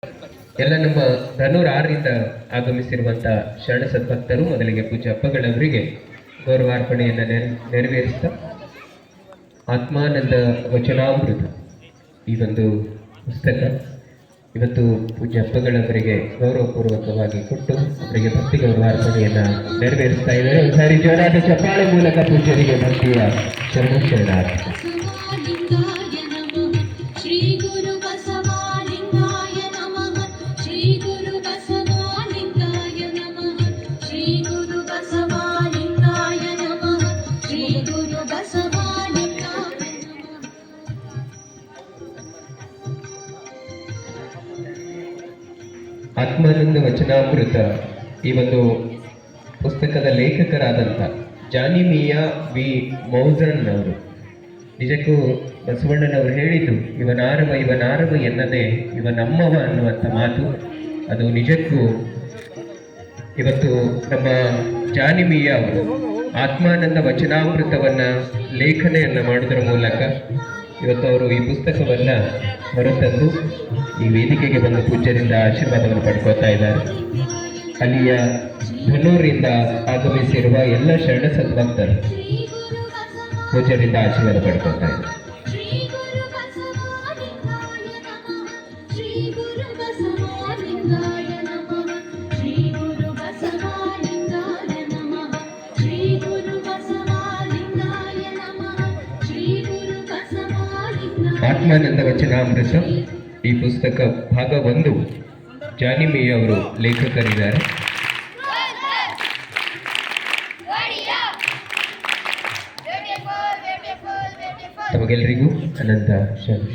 ಎಲ್ಲ ನಮ್ಮ ಧನೂರ್ ಆರರಿಂದ ಆಗಮಿಸಿರುವಂತಹ ಶರಣ ಸದ್ಭಕ್ತರು ಮೊದಲಿಗೆ ಪೂಜ್ಯ ಅಪ್ಪಗಳವರಿಗೆ ಗೌರವಾರ್ಪಣೆಯನ್ನು ನೆರವೇರಿಸ್ತಾ ಆತ್ಮಾನಂದ ವಚನಾಮೃತ ಈ ಒಂದು ಪುಸ್ತಕ ಇವತ್ತು ಪೂಜ್ಯ ಅಪ್ಪಗಳವರಿಗೆ ಗೌರವಪೂರ್ವಕವಾಗಿ ಕೊಟ್ಟು ಅವರಿಗೆ ಭಕ್ತಿ ಗೌರವಾರ್ಪಣೆಯನ್ನು ನೆರವೇರಿಸ್ತಾ ಇದ್ದಾರೆ. ಒಂದ್ಸಾರಿ ಜೋರಾದ ಚಪ್ಪಾಳೆ ಮೂಲಕ ಪೂಜ್ಯರಿಗೆ ಭಕ್ತಿಯ ಶರಣಾರ್ಥಿ. ಆತ್ಮಾನಂದ ವಚನಾಮೃತ ಈ ಒಂದು ಪುಸ್ತಕದ ಲೇಖಕರಾದಂಥ ಜಾನಿಮಿಯಾ ವಿ ಮೌಸನ್ ಅವರು ನಿಜಕ್ಕೂ ಬಸವಣ್ಣನವರು ಹೇಳಿದ್ದು ಇವನಾರವ ಎನ್ನದೆ ಇವನಮ್ಮವ ಅನ್ನುವಂಥ ಮಾತು ಅದು ನಿಜಕ್ಕೂ ಇವತ್ತು ನಮ್ಮ ಜಾನಿಮಿಯಾ ಅವರು ಆತ್ಮಾನಂದ ವಚನಾಮೃತವನ್ನ ಲೇಖನೆಯನ್ನ ಮಾಡೋದ್ರ ಮೂಲಕ ಇವತ್ತು ಅವರು ಈ ಪುಸ್ತಕವನ್ನ ಹೊರತಂದು ಈ ವೇದಿಕೆಗೆ ಬಂದ ಪೂಜ್ಯರಿಂದ ಆಶೀರ್ವಾದವನ್ನು ಪಡ್ಕೋತಾ ಇದ್ದಾರೆ. ಅಲ್ಲಿಯ ಧನೂರಿಂದ ಆಗಮಿಸಿರುವ ಎಲ್ಲ ಶರಣ ಸದ್ಭಕ್ತರು ಪೂಜ್ಯರಿಂದ ಆಶೀರ್ವಾದ ಪಡ್ಕೋತಾ ಇದ್ದಾರೆ. ಆತ್ಮಾನಂದ ವಚನಾಮೃತ ಈ ಪುಸ್ತಕ ಭಾಗ 1 ಜಾನಿಮಿಯಾ ಅವರು ಲೇಖಕರಿದ್ದಾರೆ. ತಮಗೆಲ್ಲರಿಗೂ ಅನಂತ ಶರಣ.